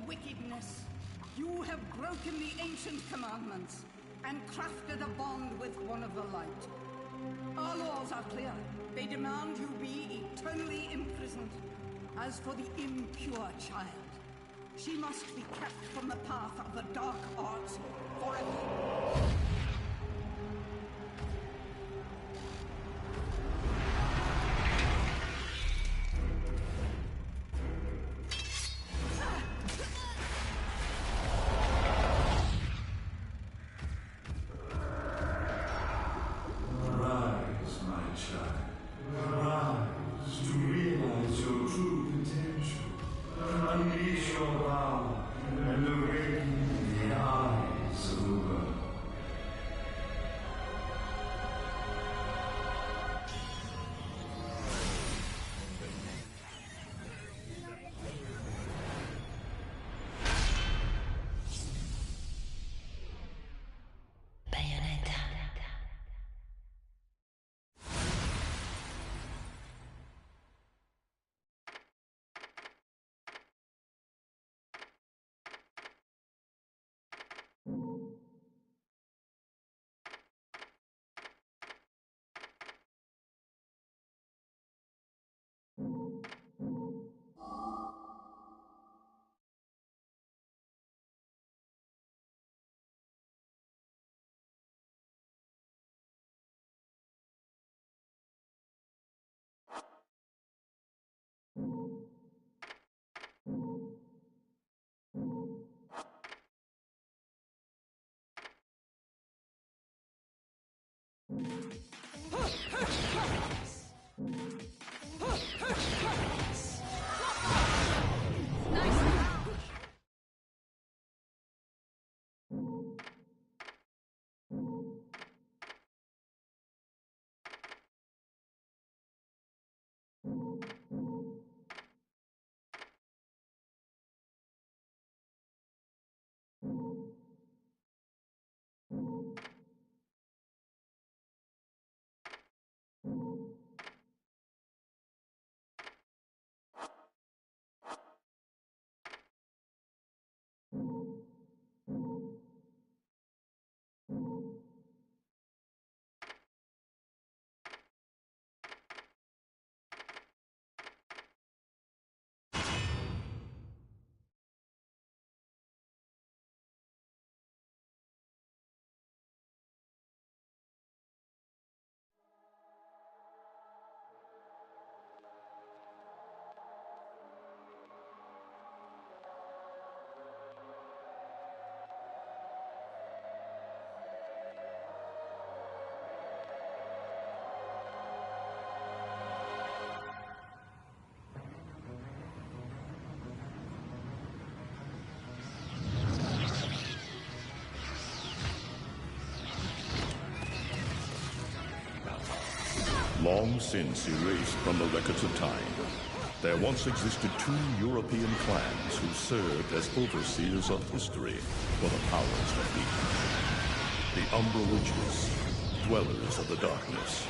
wickedness. You have broken the ancient commandments and crafted a bond with one of the light. Our laws are clear. They demand you be eternally imprisoned. As for the impure child, she must be kept from the path of the dark arts forever. Long since erased from the records of time, there once existed two European clans who served as overseers of history for the powers that be. The Umbra Witches, dwellers of the darkness,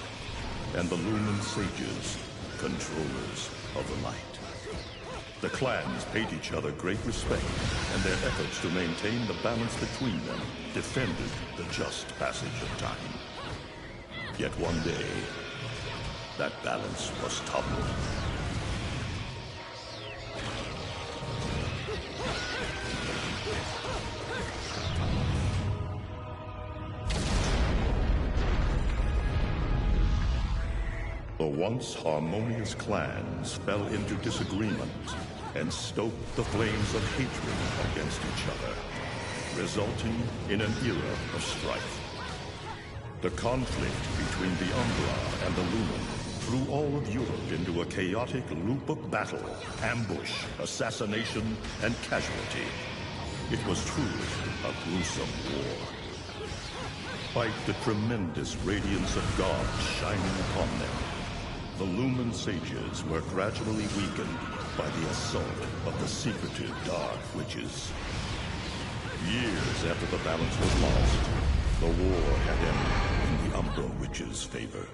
and the Lumen Sages, controllers of the light. The clans paid each other great respect, and their efforts to maintain the balance between them defended the just passage of time. Yet one day, that balance was toppled. The once harmonious clans fell into disagreement and stoked the flames of hatred against each other, resulting in an era of strife. The conflict between the Umbra and the Lumen threw all of Europe into a chaotic loop of battle, ambush, assassination, and casualty. It was truly a gruesome war. Despite the tremendous radiance of God shining upon them, the Lumen Sages were gradually weakened by the assault of the secretive Dark Witches. Years after the balance was lost, the war had ended in the Umbra Witches' favor.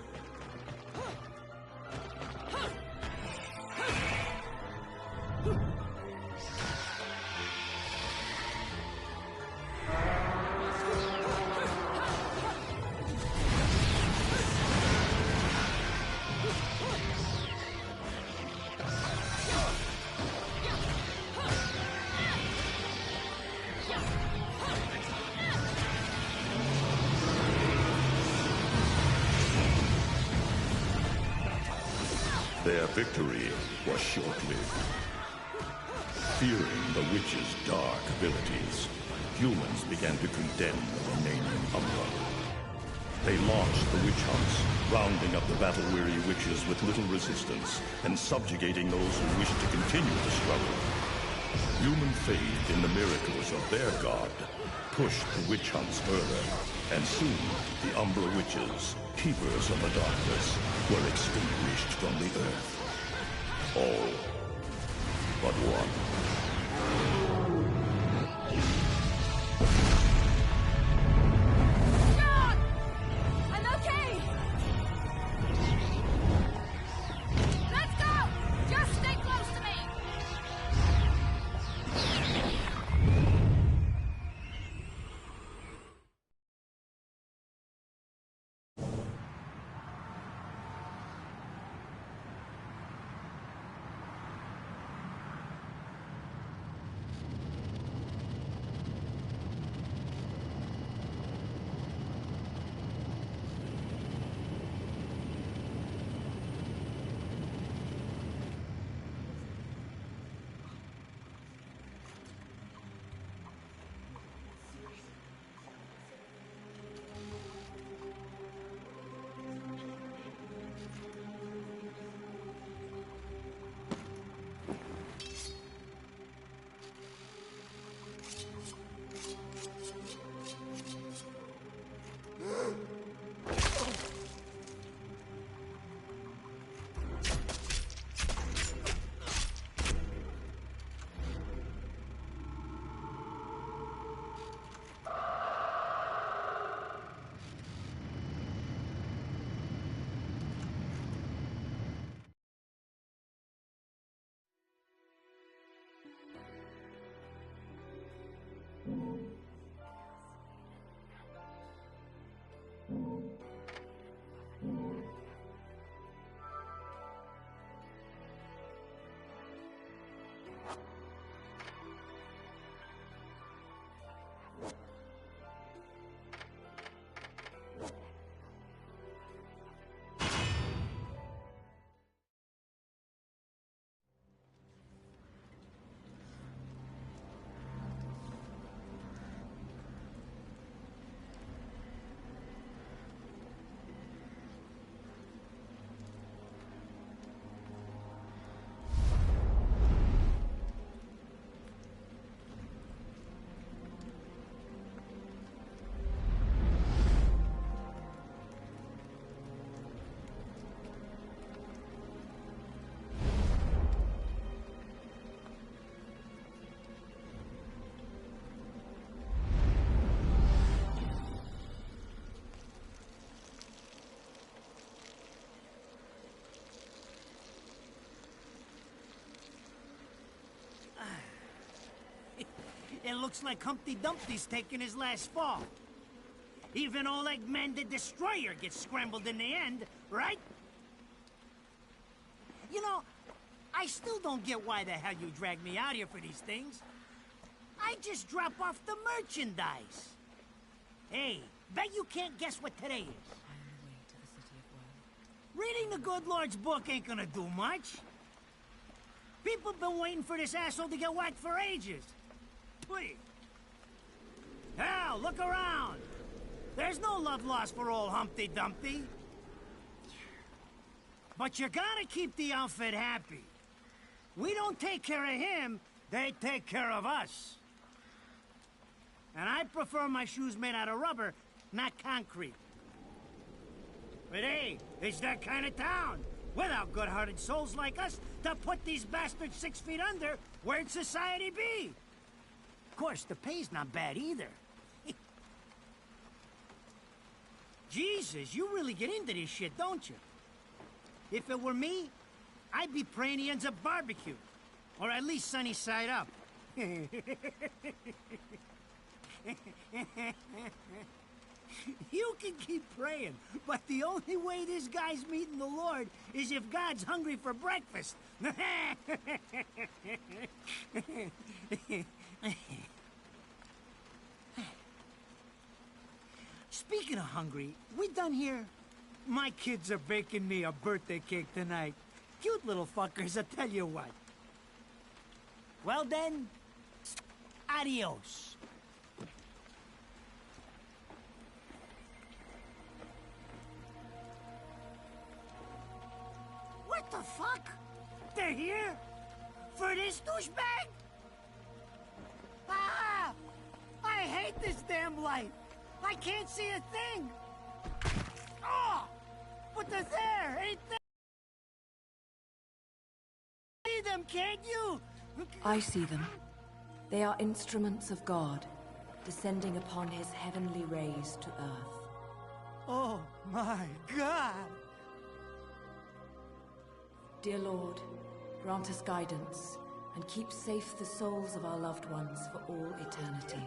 Their victory was short-lived. Fearing the witch's dark abilities, humans began to condemn the remaining Umbra. They launched the witch hunts, rounding up the battle-weary witches with little resistance and subjugating those who wished to continue the struggle. Human faith in the miracles of their god pushed the witch hunts further, and soon the Umbra witches, keepers of the darkness, were extinguished from the earth. All but one. It looks like Humpty Dumpty's taking his last fall. Even old Eggman the Destroyer gets scrambled in the end, right? You know, I still don't get why the hell you drag me out here for these things. I just drop off the merchandise. Hey, bet you can't guess what today is. On the way to the City of Woe. Reading the good Lord's book ain't gonna do much. People have been waiting for this asshole to get whacked for ages. Please. Hell, look around. There's no love lost for old Humpty Dumpty. But you gotta keep the outfit happy. We don't take care of him, they take care of us. And I prefer my shoes made out of rubber, not concrete. But hey, it's that kind of town. Without good-hearted souls like us to put these bastards 6 feet under, where'd society be? Of course, the pay's not bad either. Jesus, you really get into this shit, don't you? If it were me, I'd be praying he ends up barbecued. Or at least sunny side up. You can keep praying, but the only way this guy's meeting the Lord is if God's hungry for breakfast. Speaking of hungry, we done here? My kids are baking me a birthday cake tonight. cute little fuckers, I tell you what. Well then, adios. What the fuck? They're here? For this douchebag? Ah! I hate this damn light! I can't see a thing! Oh! But they're there, ain't they? See them, can't you? I see them. They are instruments of God, descending upon his heavenly rays to earth. Oh my God! Dear Lord, grant us guidance, and keep safe the souls of our loved ones for all eternity.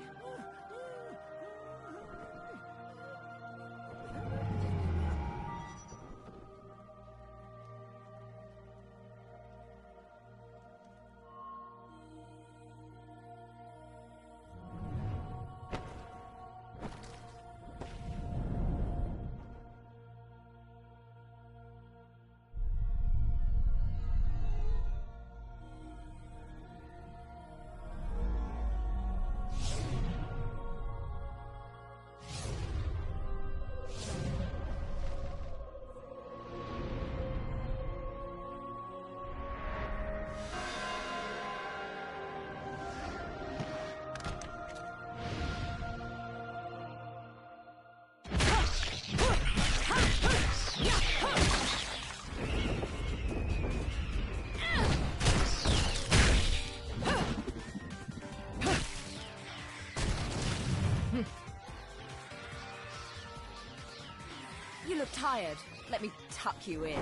You look tired. Let me tuck you in.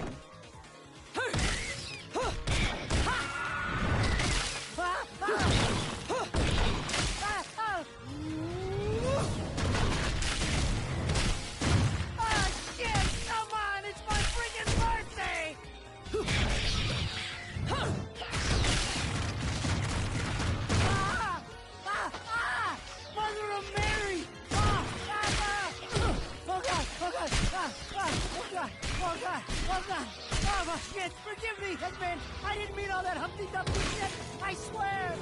Shit! Come on! It's my freaking birthday! Mother of Mary! Oh God! Oh God! Oh God! Oh God! Oh God! Oh shit! Forgive me, Headman! I didn't mean all that Humpty Dumpty shit! I swear!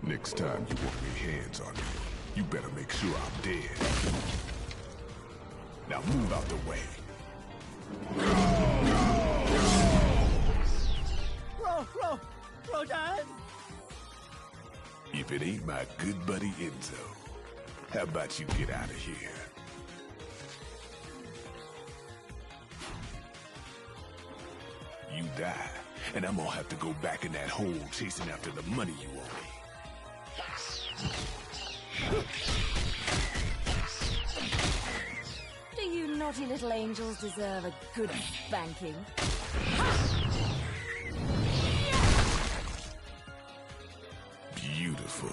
Next time you want me hands on me, you better make sure I'm dead. Now move out the way. Rodan? If it ain't my good buddy Enzo, how about you get out of here? You die, and I'm gonna have to go back in that hole chasing after the money you owe me. Do you naughty little angels deserve a good spanking? Beautiful.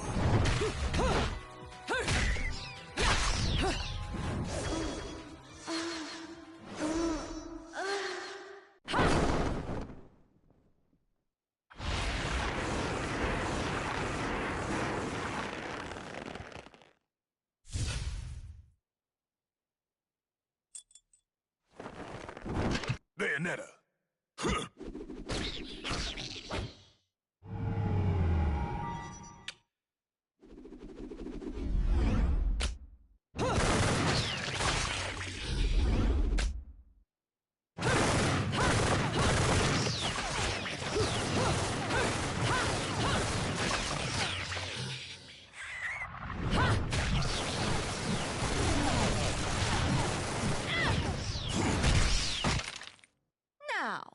Bayonetta.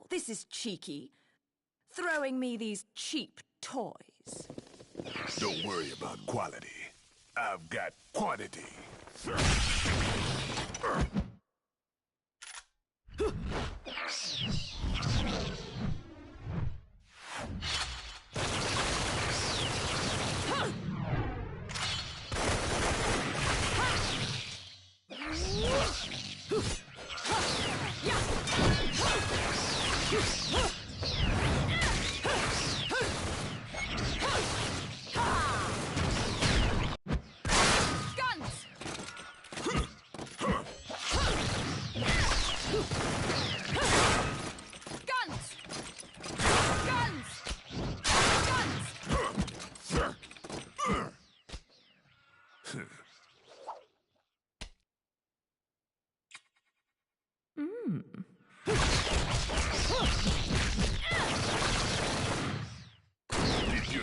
This is cheeky. Throwing me these cheap toys. Don't worry about quality. I've got quantity.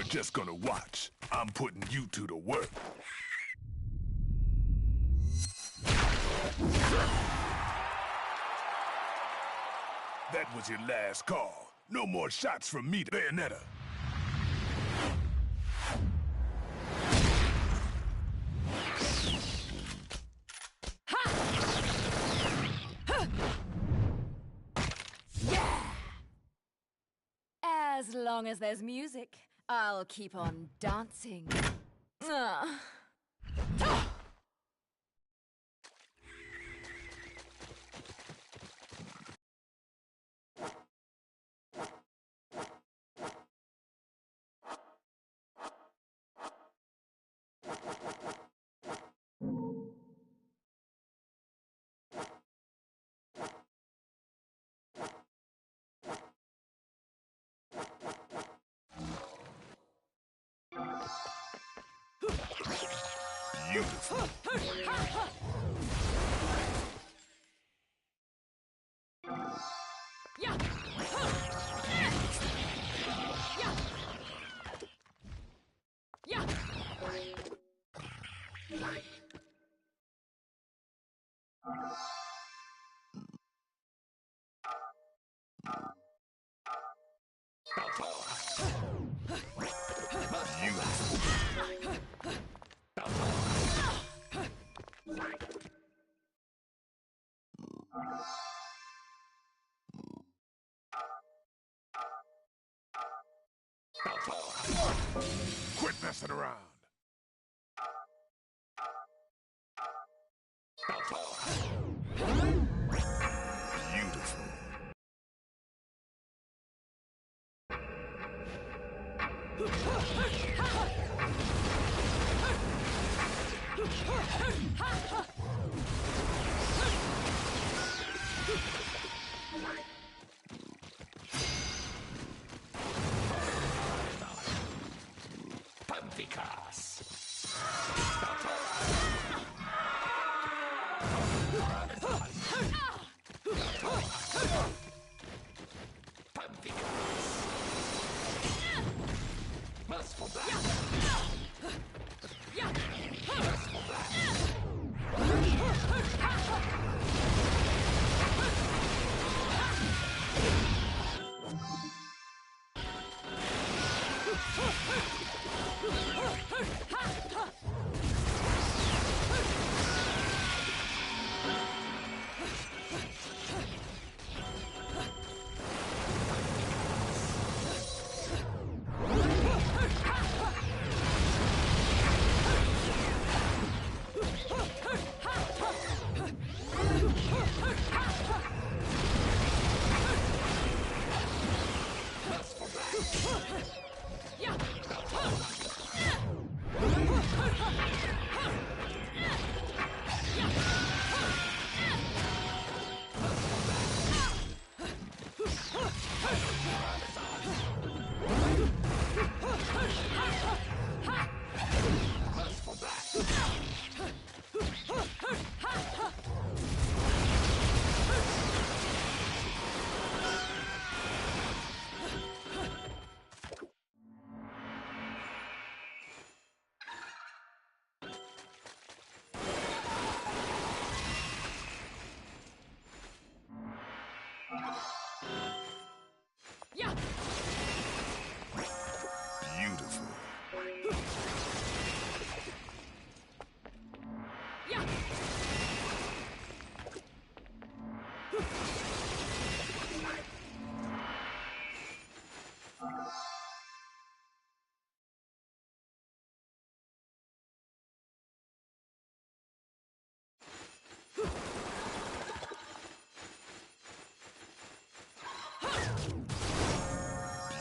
just gonna watch. I'm putting you two to work. That was your last call. No more shots from me to Bayonetta. As long as there's music, I'll keep on dancing. Beautiful. Quit messing around. Beautiful. Beautiful. Beautiful.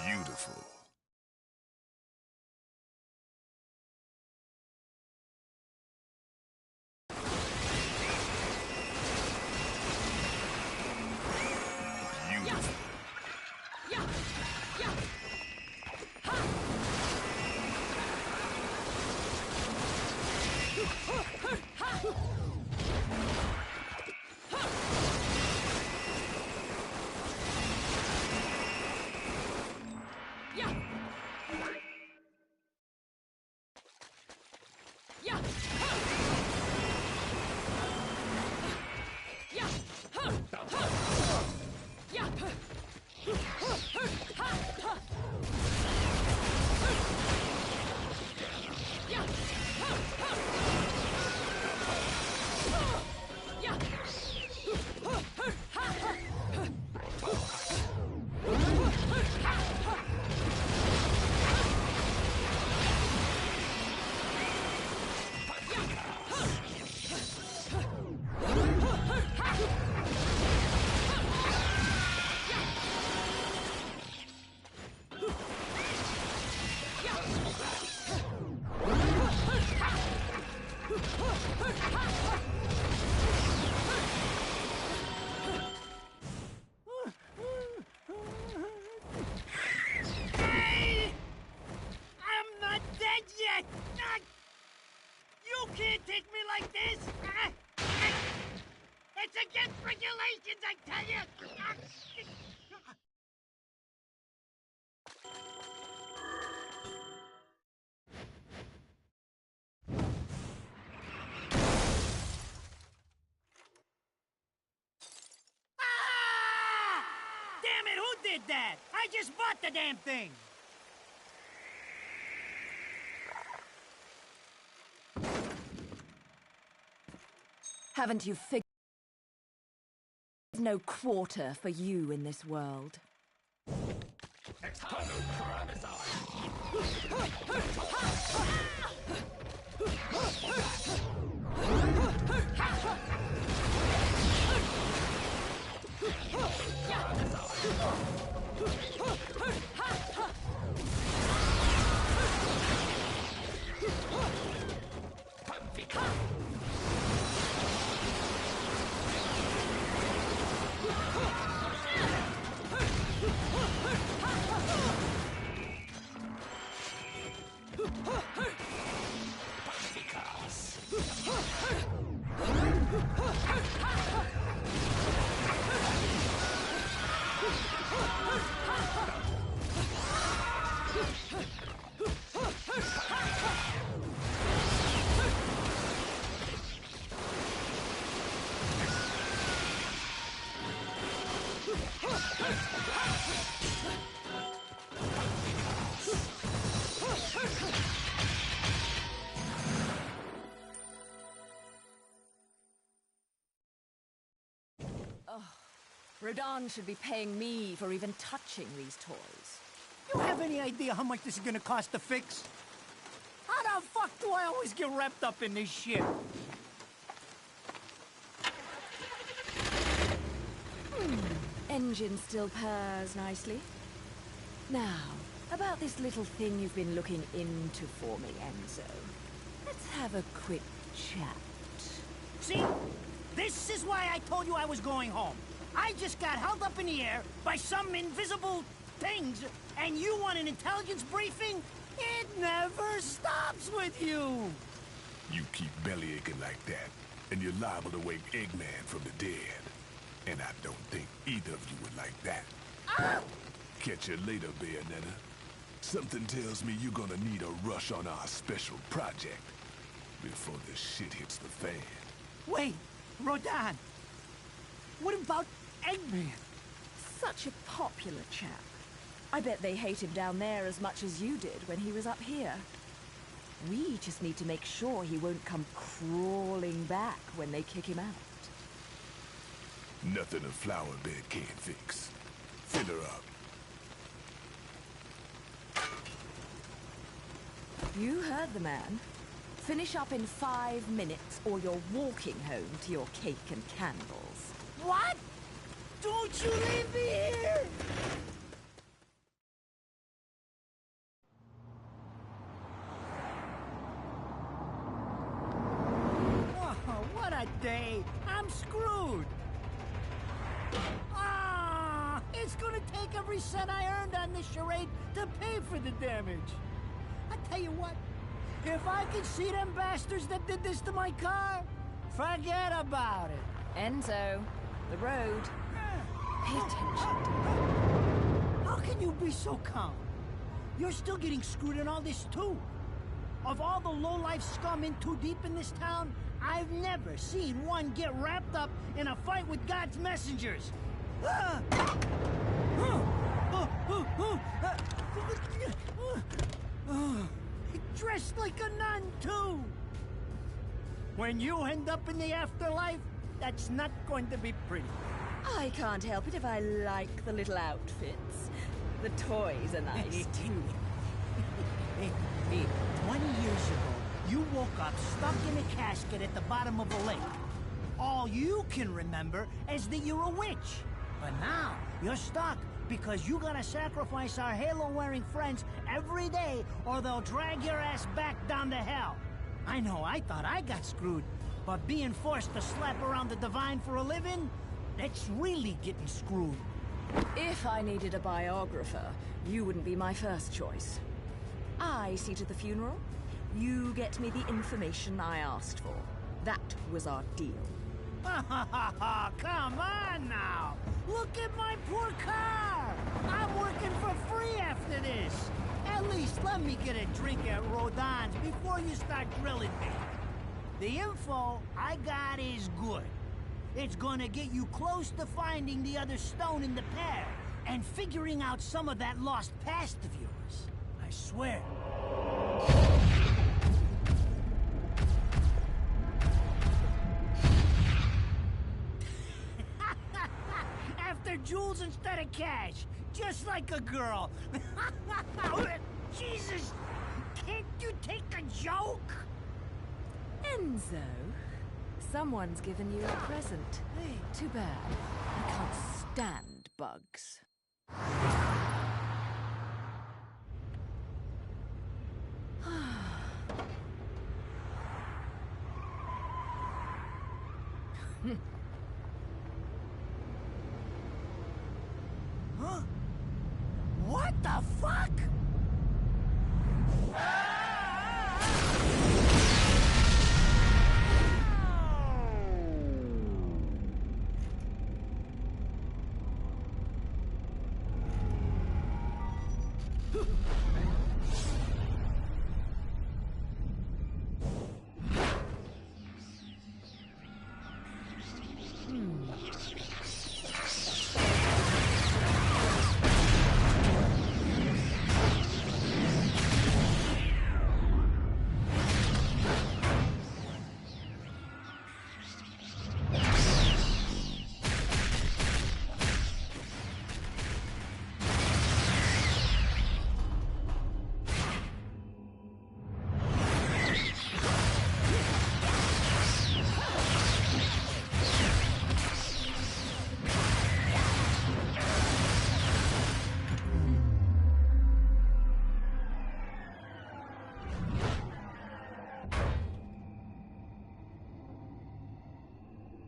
Beautiful. this? It's against regulations, I tell you! Damn it, who did that? I just bought the damn thing! Haven't you figured there's no quarter for you in this world? Rodan should be paying me for even touching these toys. You have any idea how much this is gonna cost to fix? How the fuck do I always get wrapped up in this shit? Engine still purrs nicely. Now, about this little thing you've been looking into for me, Enzo. Let's have a quick chat. See? This is why I told you I was going home. I just got held up in the air by some invisible things, and you want an intelligence briefing? It never stops with you! You keep bellyaching like that, and you're liable to wake Eggman from the dead. And I don't think either of you would like that. Ah! Catch you later, Bayonetta. Something tells me you're gonna need a rush on our special project before this shit hits the fan. Wait, Rodan. What about Eggman? Such a popular chap. I bet they hate him down there as much as you did when he was up here. We just need to make sure he won't come crawling back when they kick him out. Nothing a flower bed can't fix. Fill her up. You heard the man. Finish up in 5 minutes or you're walking home to your cake and candles. What? Don't you leave me here! Oh, what a day! I'm screwed! Ah! It's gonna take every cent I earned on this charade to pay for the damage. I tell you what, if I could see them bastards that did this to my car, forget about it. Enzo, the road. Pay attention. How can you be so calm? You're still getting screwed in all this too. Of all the low-life scum in too deep in this town, I've never seen one get wrapped up in a fight with God's messengers. Dressed like a nun, too. When you end up in the afterlife, that's not going to be pretty. I can't help it if I like the little outfits. The toys are nice, too. Hey, 20 years ago, you woke up stuck in a casket at the bottom of a lake. All you can remember is that you're a witch. But now, you're stuck because you gotta sacrifice our halo-wearing friends every day or they'll drag your ass back down to hell. I know, I thought I got screwed, but being forced to slap around the divine for a living, that's really getting screwed. If I needed a biographer, you wouldn't be my first choice. I see to the funeral. You get me the information I asked for. That was our deal. Come on now! Look at my poor car! I'm working for free after this! At least let me get a drink at Rodin's before you start grilling me. The info I got is good. It's gonna get you close to finding the other stone in the pair and figuring out some of that lost past of yours. I swear. After jewels instead of cash, just like a girl. Jesus, can't you take a joke? Enzo, someone's given you a present. Too bad. I can't stand bugs. Huh? What the fuck?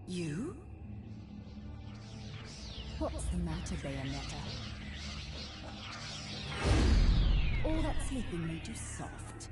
You? What's the matter, Bayonetta? All that sleeping made you soft.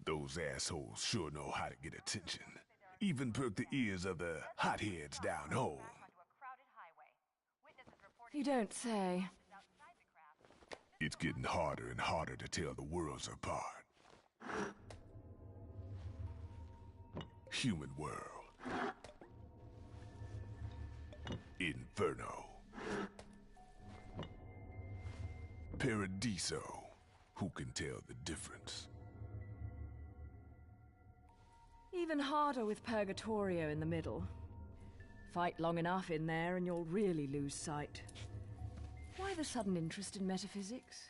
Those assholes sure know how to get attention. Even perk the ears of the hotheads down home. You don't say. It's getting harder and harder to tell the worlds apart. Human world. Inferno. Paradiso. Who can tell the difference? Even harder with Purgatorio in the middle. Fight long enough in there and you'll really lose sight. Why the sudden interest in metaphysics?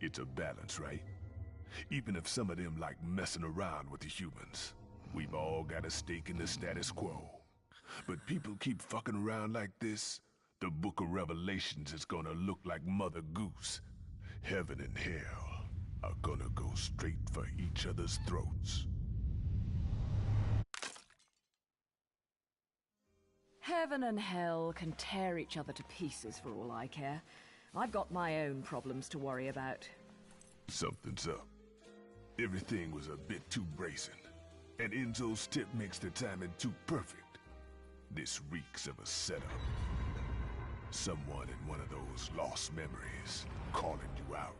It's a balance, right? Even if some of them like messing around with the humans, we've all got a stake in the status quo. But people keep fucking around like this, the Book of Revelations is gonna look like Mother Goose. Heaven and hell are gonna go straight for each other's throats. Heaven and hell can tear each other to pieces for all I care. I've got my own problems to worry about. Something's up. Everything was a bit too bracing, and Enzo's tip makes the timing too perfect. This reeks of a setup. Someone in one of those lost memories calling you out.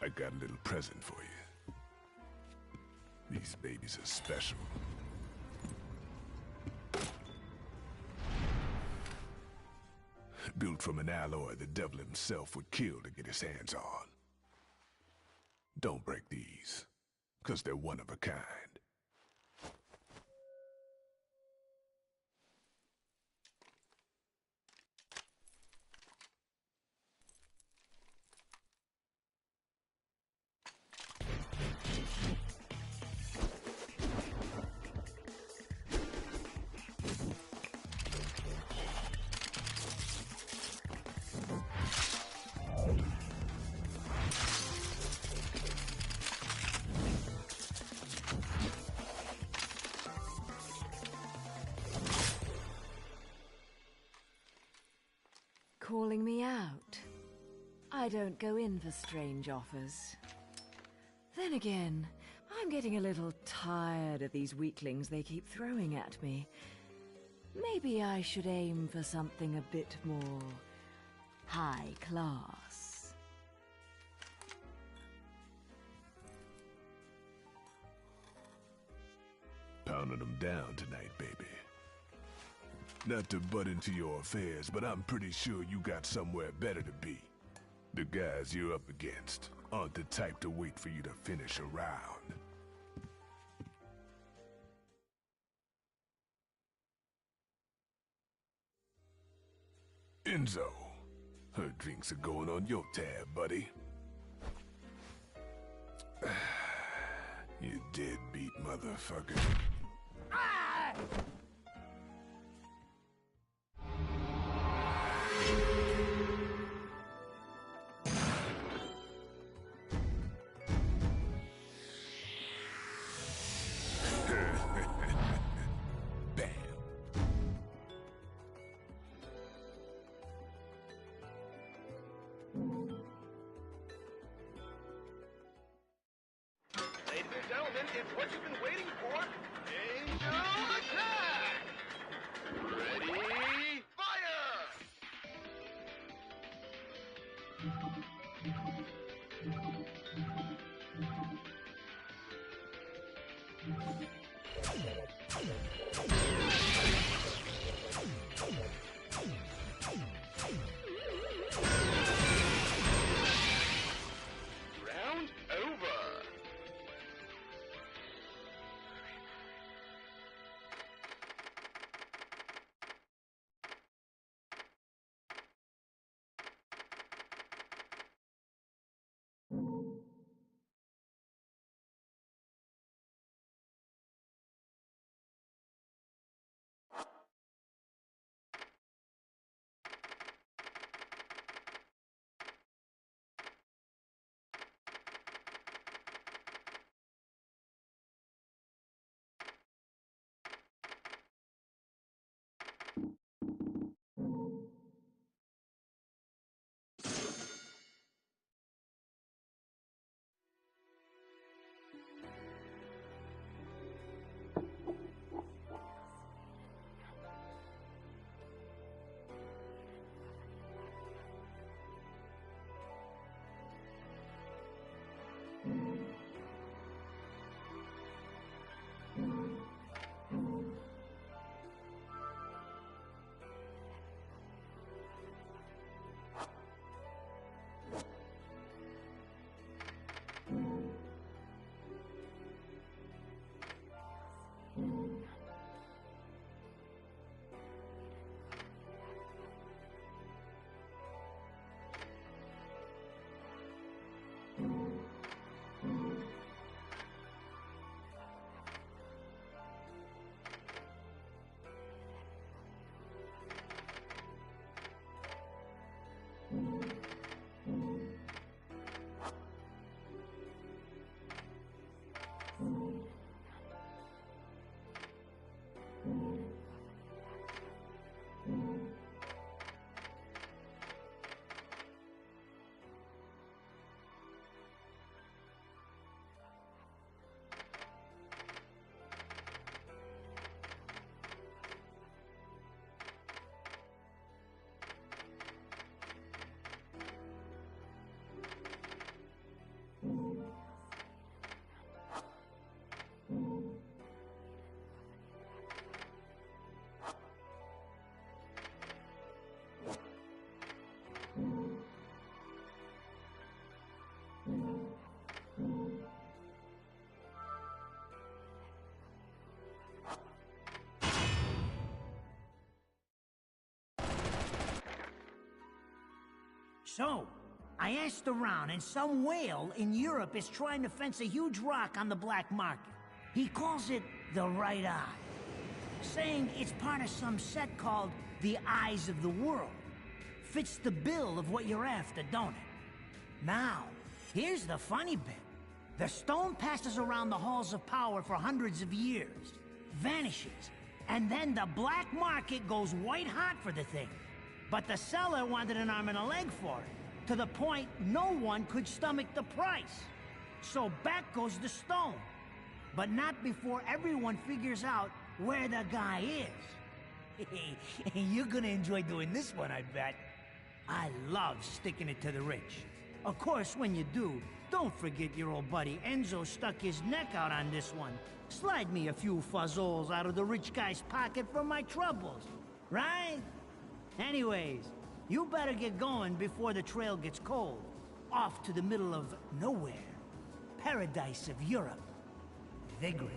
I got a little present for you. These babies are special. Built from an alloy the devil himself would kill to get his hands on. Don't break these, 'cause they're one of a kind. Calling me out? I don't go in for strange offers. Then again, I'm getting a little tired of these weaklings they keep throwing at me. Maybe I should aim for something a bit more high class. Pounding them down tonight, baby. Not to butt into your affairs, but I'm pretty sure you got somewhere better to be. The guys you're up against aren't the type to wait for you to finish a round. Enzo, her drinks are going on your tab, buddy. You deadbeat motherfucker. Ladies and gentlemen, it's what you've been waiting for. Angel attack! Ready, fire! Round over. So, I asked around, and some whale in Europe is trying to fence a huge rock on the black market. He calls it the right eye, saying it's part of some set called the Eyes of the World. Fits the bill of what you're after, don't it? Now, here's the funny bit. The stone passes around the halls of power for hundreds of years, vanishes, and then the black market goes white hot for the thing. But the seller wanted an arm and a leg for it, to the point no one could stomach the price. So back goes the stone. But not before everyone figures out where the guy is. You're gonna enjoy doing this one, I bet. I love sticking it to the rich. Of course, when you do, don't forget your old buddy Enzo stuck his neck out on this one. Slide me a few fuzzoles out of the rich guy's pocket for my troubles, right? Anyways, you better get going before the trail gets cold. Off to the middle of nowhere. Paradise of Europe. Vigrid.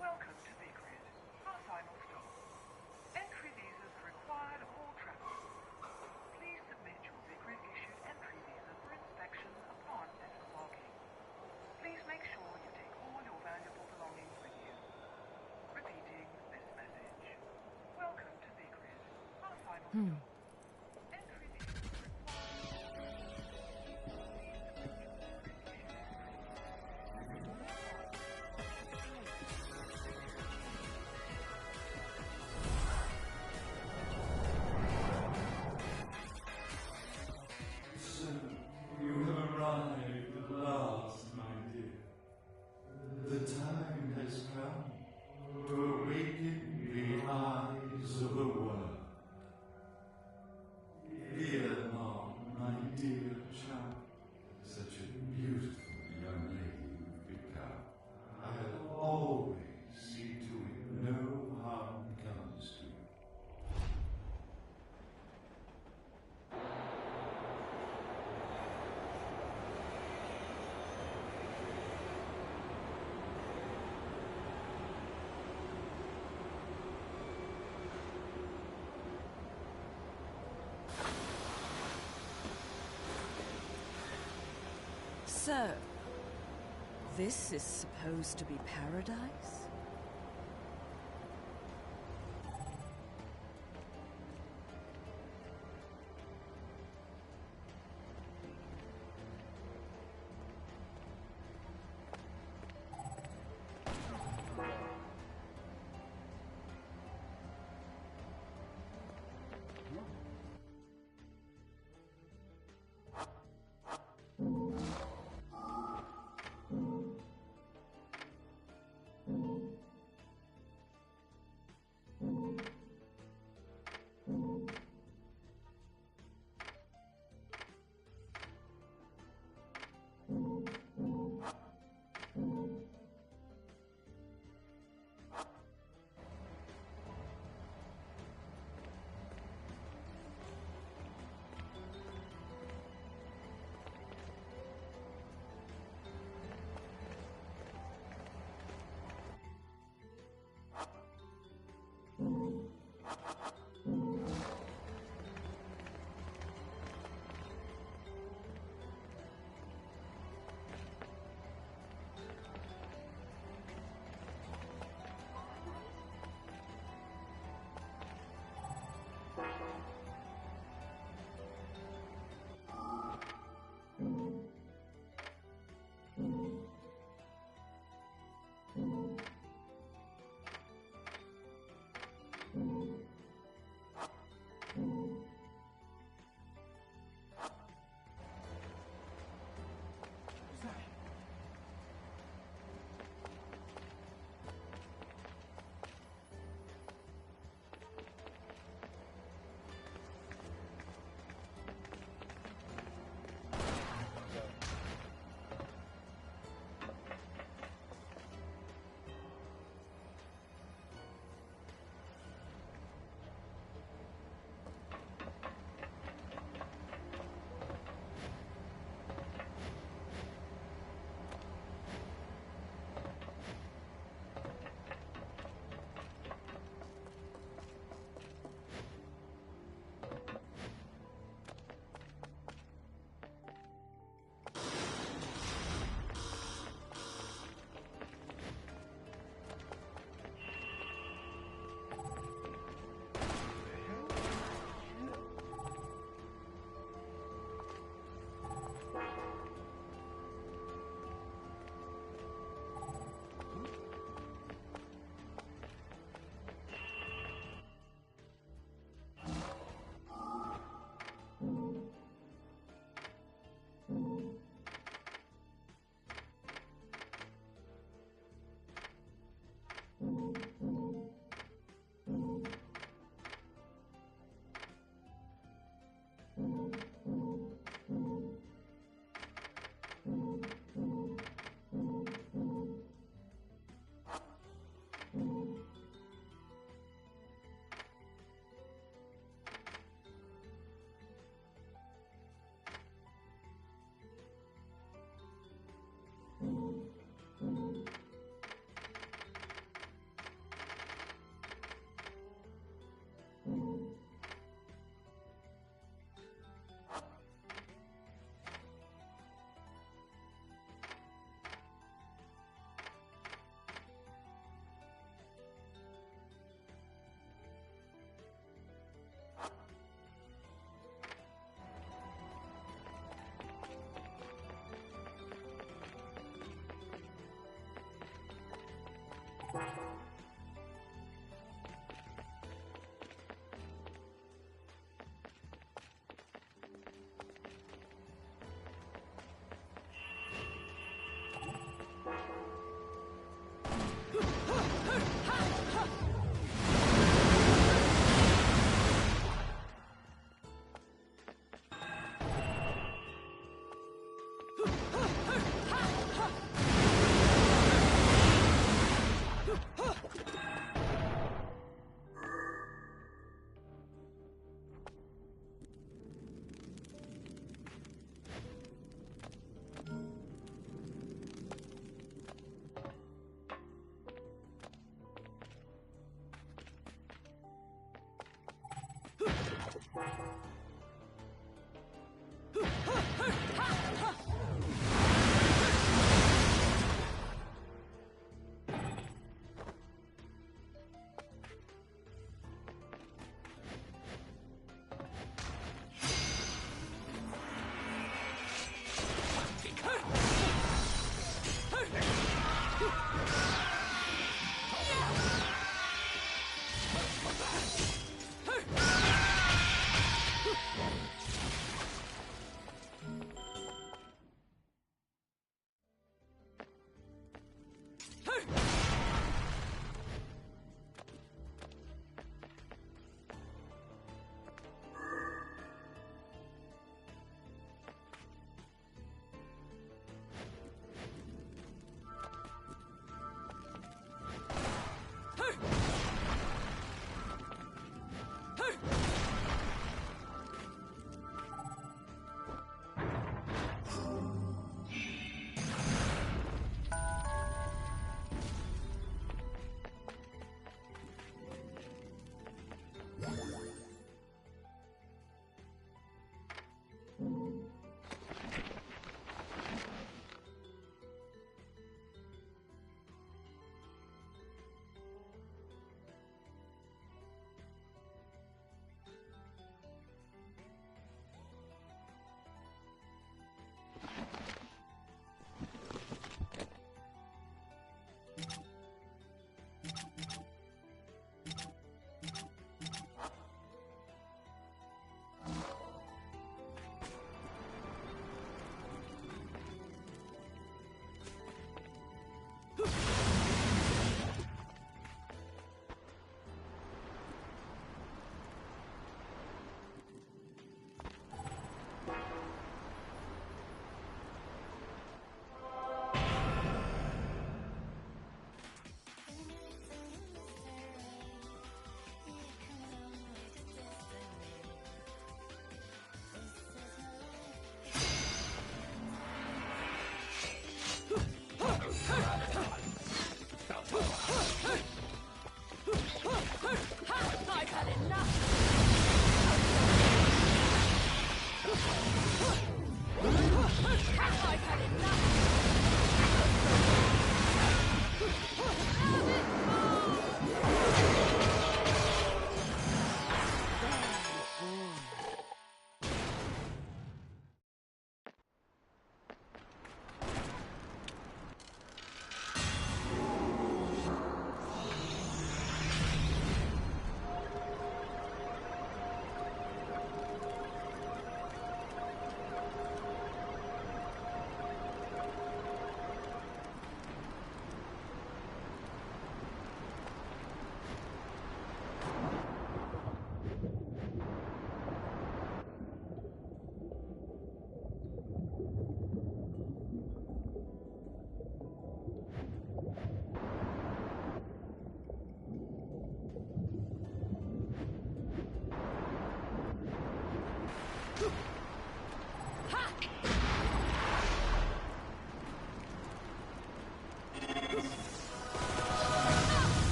Welcome to Vigrid, our final stop. Entry visas are required of all travelers. Please submit your Vigrid-issued entry visa for inspection upon disembarking. Please make sure you take all your valuable belongings with you. Repeating this message. Welcome to Vigrid, our final stop. Entry visas are required. So, you have arrived at last, my dear. The time has come to awaken the eyes of the world. Here, Mom, my dear child, such a beautiful young lady you've become. I'll always see to it no harm comes to you. So, this is supposed to be paradise?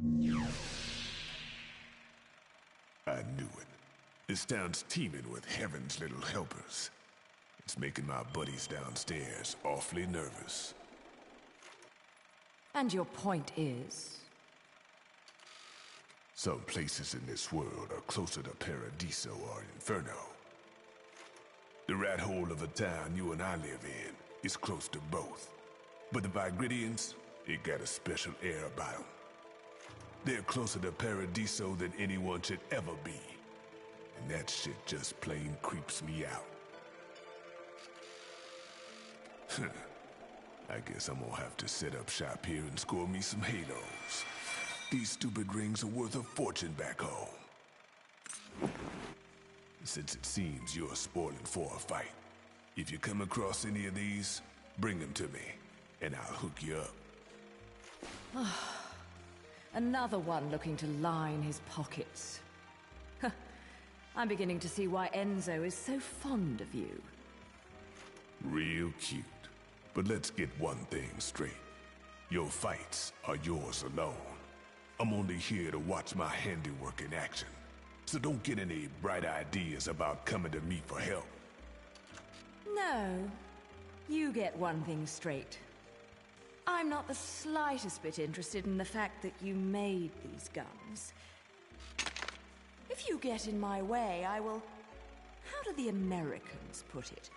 I knew it. This town's teeming with heaven's little helpers. It's making my buddies downstairs awfully nervous. And your point is? Some places in this world are closer to Paradiso or Inferno. The rat hole of a town you and I live in is close to both. But the Vigridians, they got a special air about them. They're closer to Paradiso than anyone should ever be. And that shit just plain creeps me out. I guess I'm gonna have to set up shop here and score me some halos. These stupid rings are worth a fortune back home. Since it seems you're spoiling for a fight, if you come across any of these, bring them to me, and I'll hook you up. Another one looking to line his pockets. I'm beginning to see why Enzo is so fond of you. Real cute. But let's get one thing straight. Your fights are yours alone. I'm only here to watch my handiwork in action. So don't get any bright ideas about coming to me for help. No. You get one thing straight. I'm not the slightest bit interested in the fact that you made these guns. If you get in my way, I will... How do the Americans put it?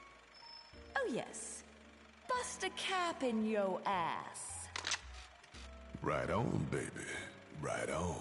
Oh yes. Bust a cap in your ass. Right on, baby. Right on.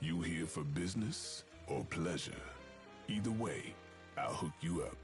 You here for business or pleasure? Either way, I'll hook you up.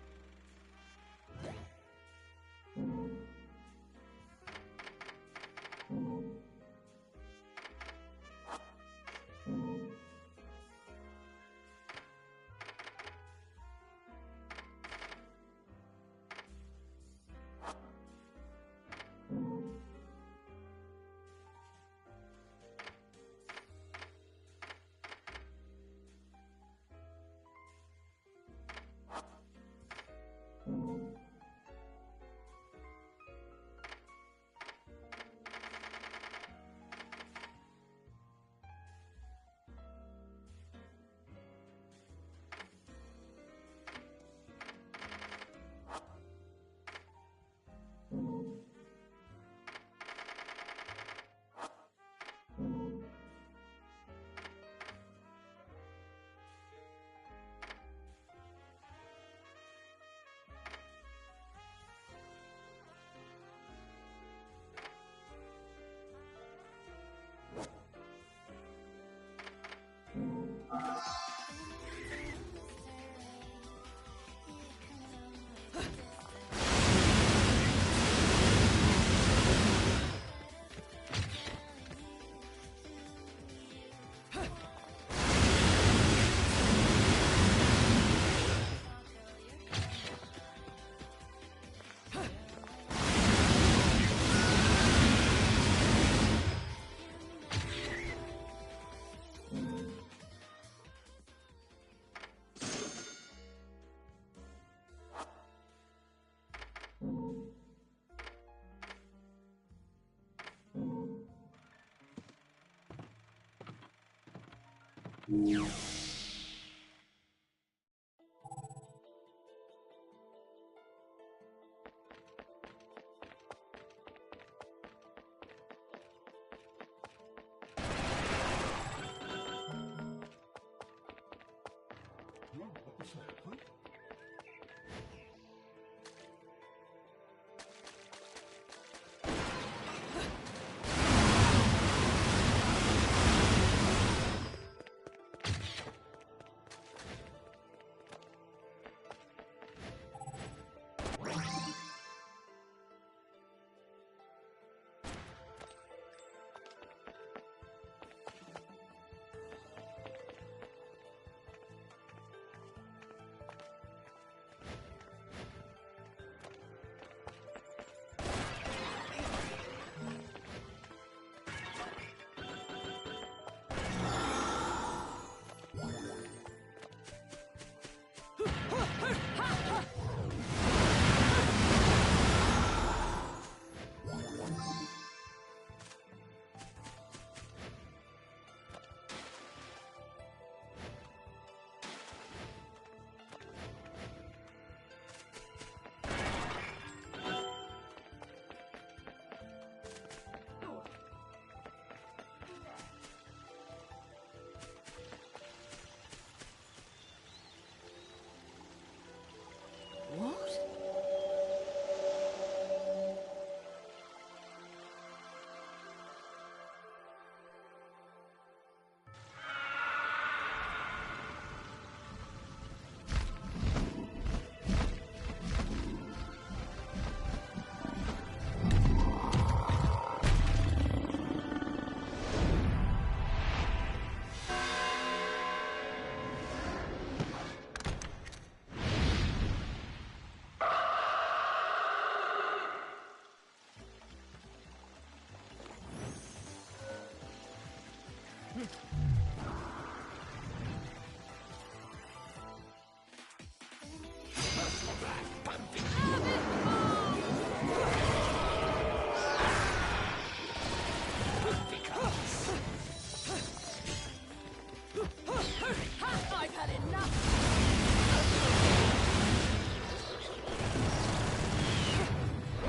I've had enough!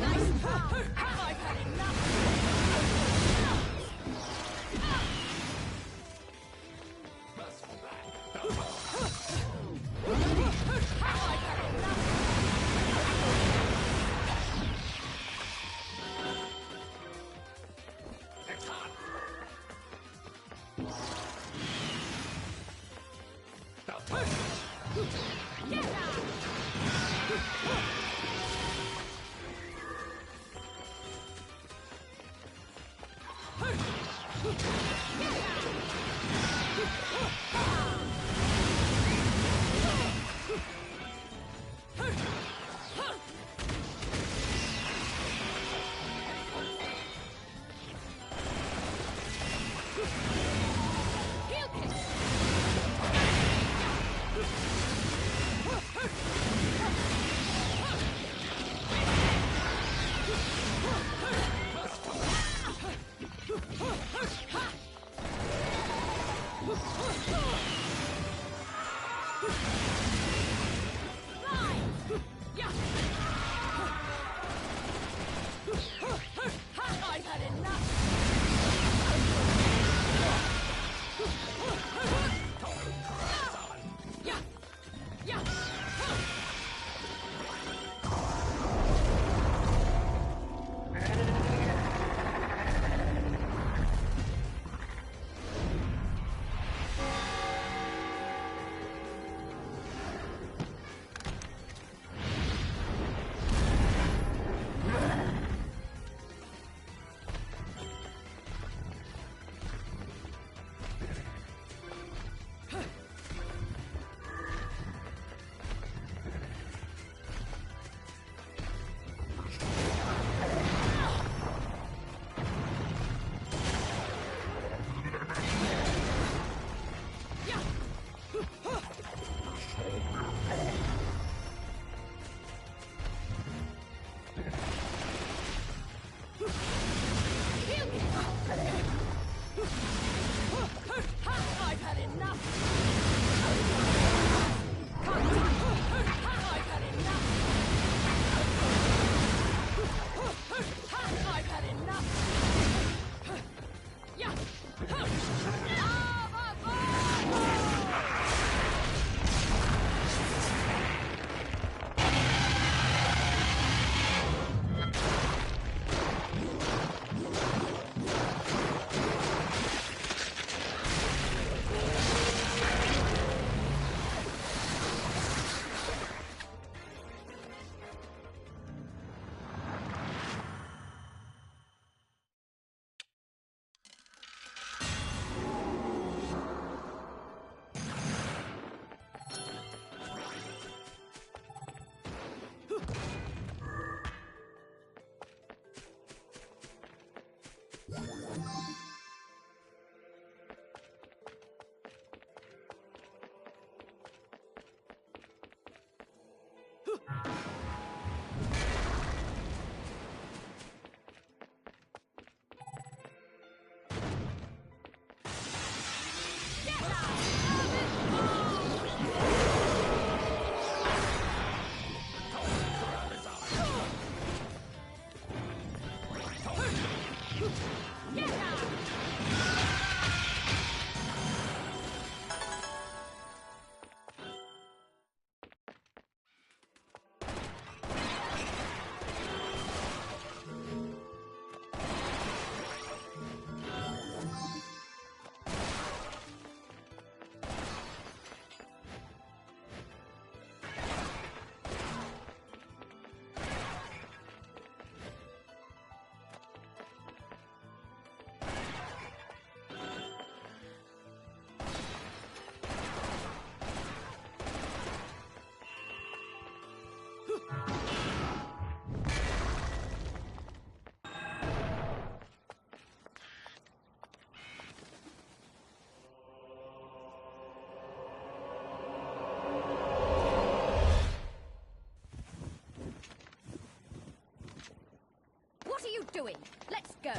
Nice pow! I've had enough! I've had enough! Get out! Heel kick! Ha! doing? Let's go.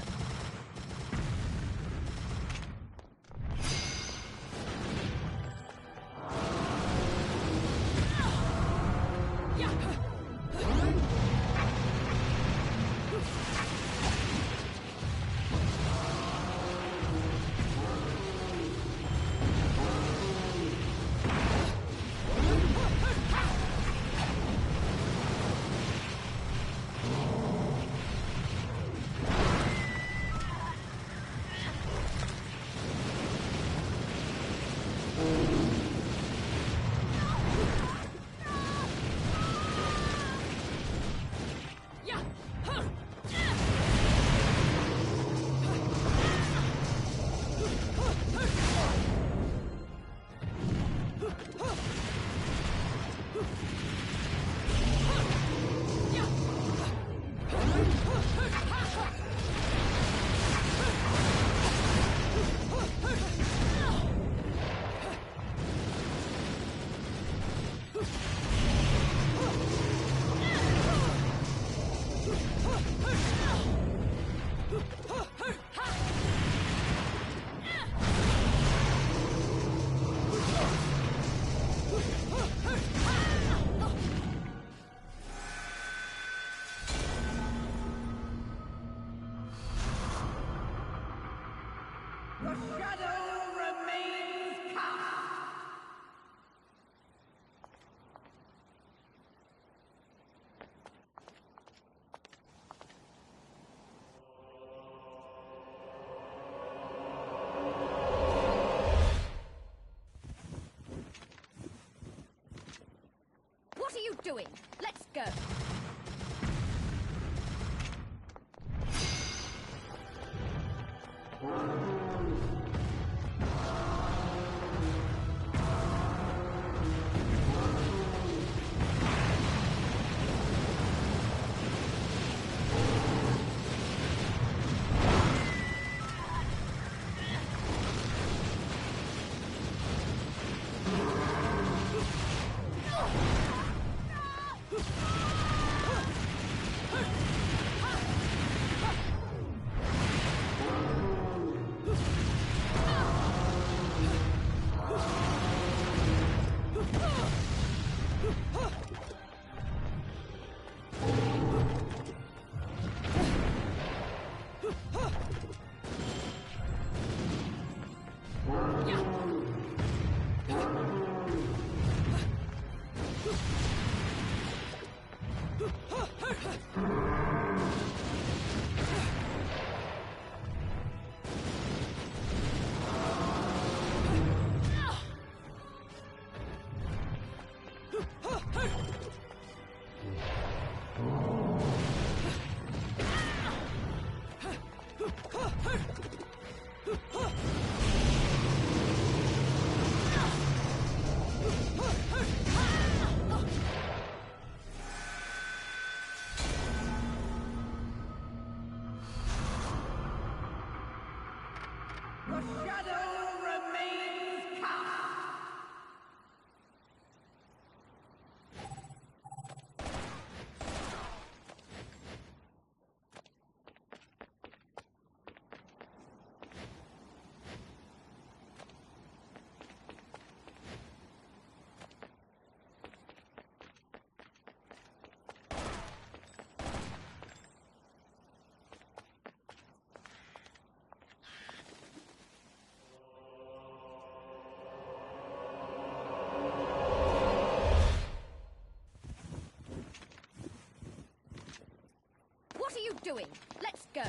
The shadow remains cast. What are you doing? Let's go. The shadow remains cast. What are you doing? Let's go.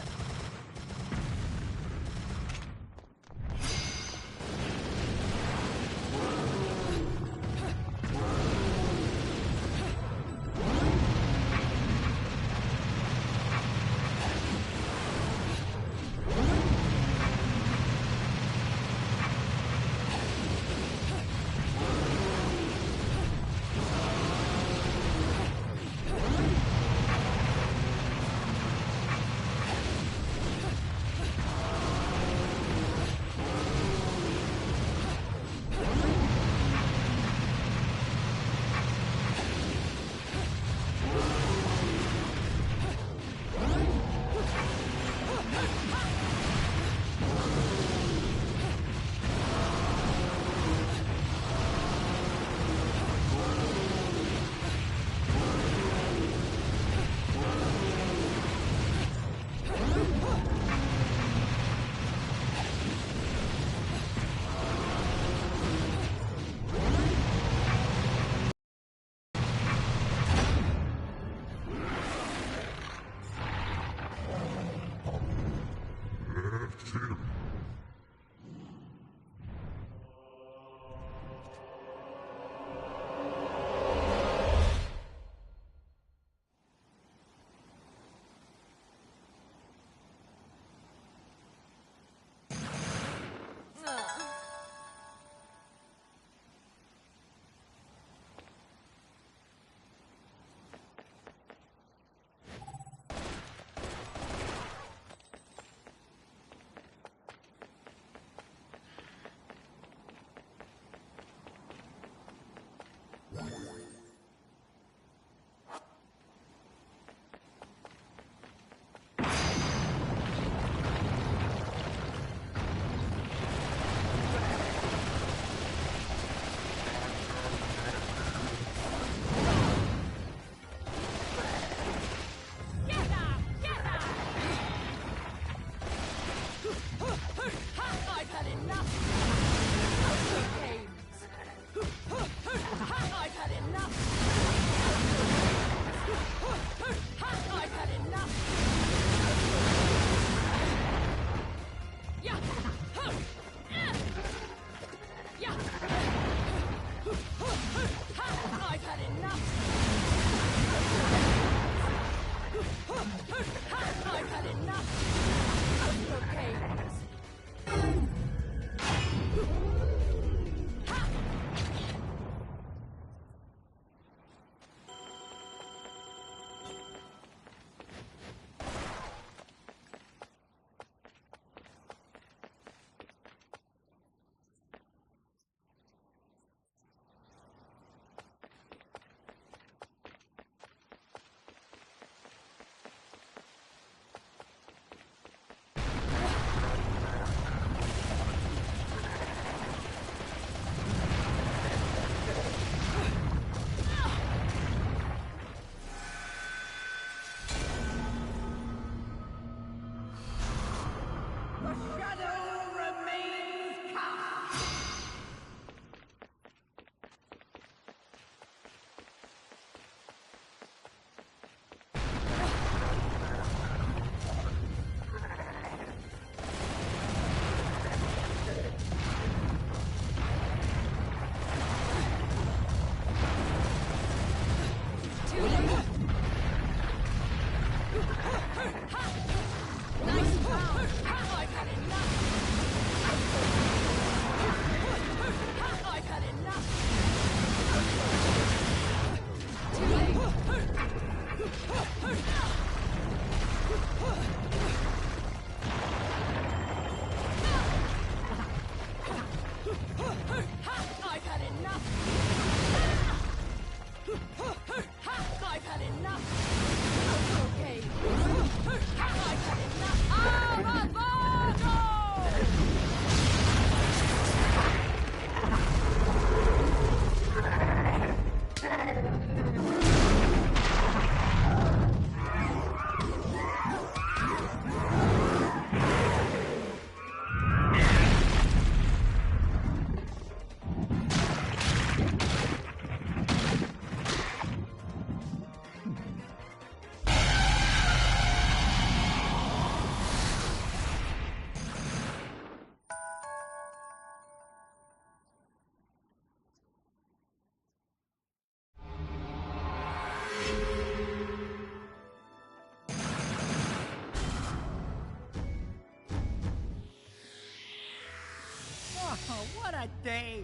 Oh, what a day!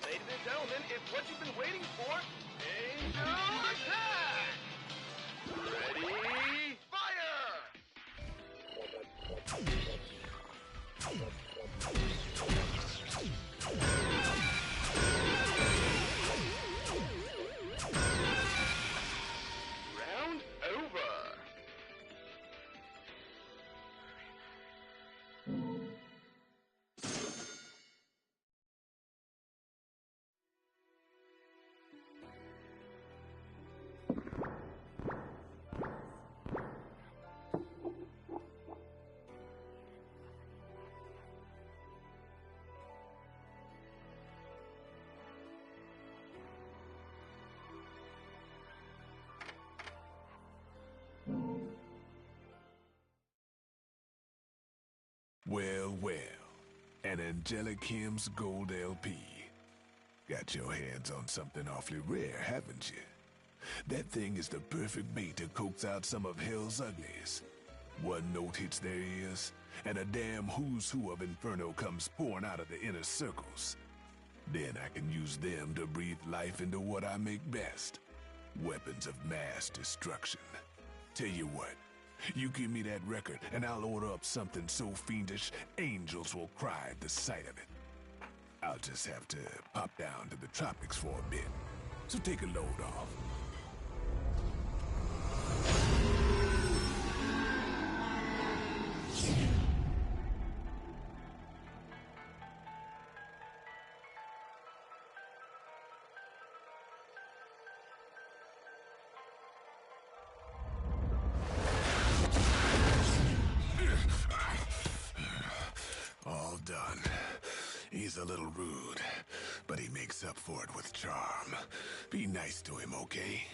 Ladies and gentlemen, it's what you've been waiting for. Angel attack! Ready, fire! Round over. and Angelic Kim's Gold LP. Got your hands on something awfully rare, haven't you? That thing is the perfect bait to coax out some of hell's uglies. One note hits their ears, and a damn who's who of Inferno comes pouring out of the inner circles. Then I can use them to breathe life into what I make best. Weapons of mass destruction. Tell you what, you give me that record and I'll order up something so fiendish, angels will cry at the sight of it. I'll just have to pop down to the tropics for a bit. So take a load off. All done. He's a little rude, but he makes up for it with charm. Be nice to him, okay?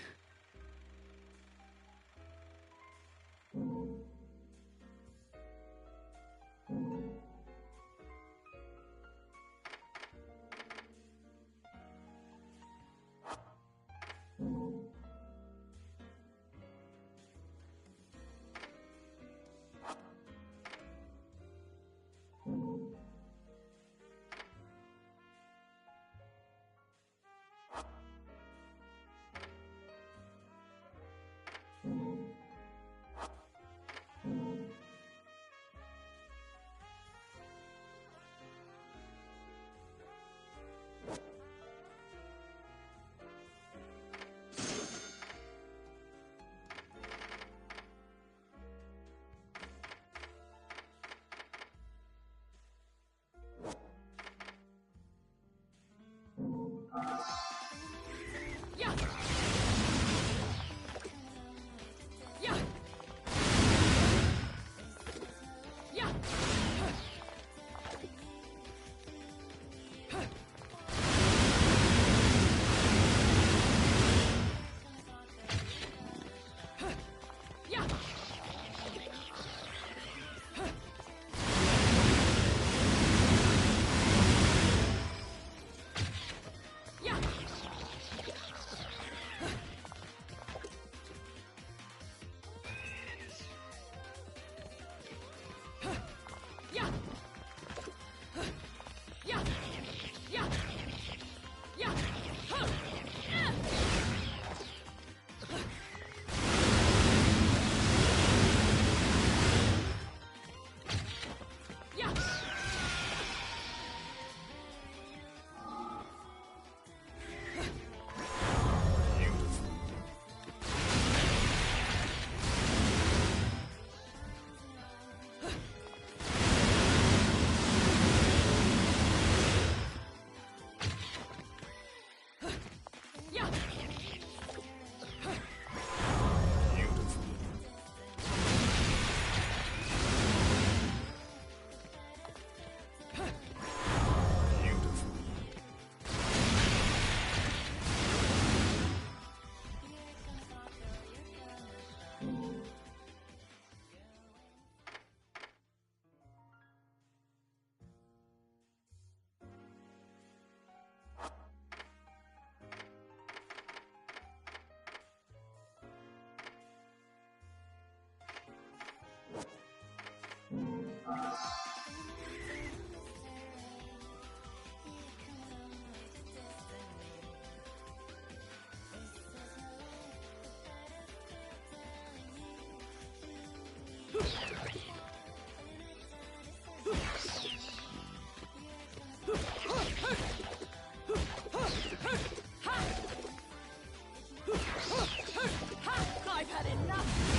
I've had enough!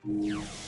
Yeah.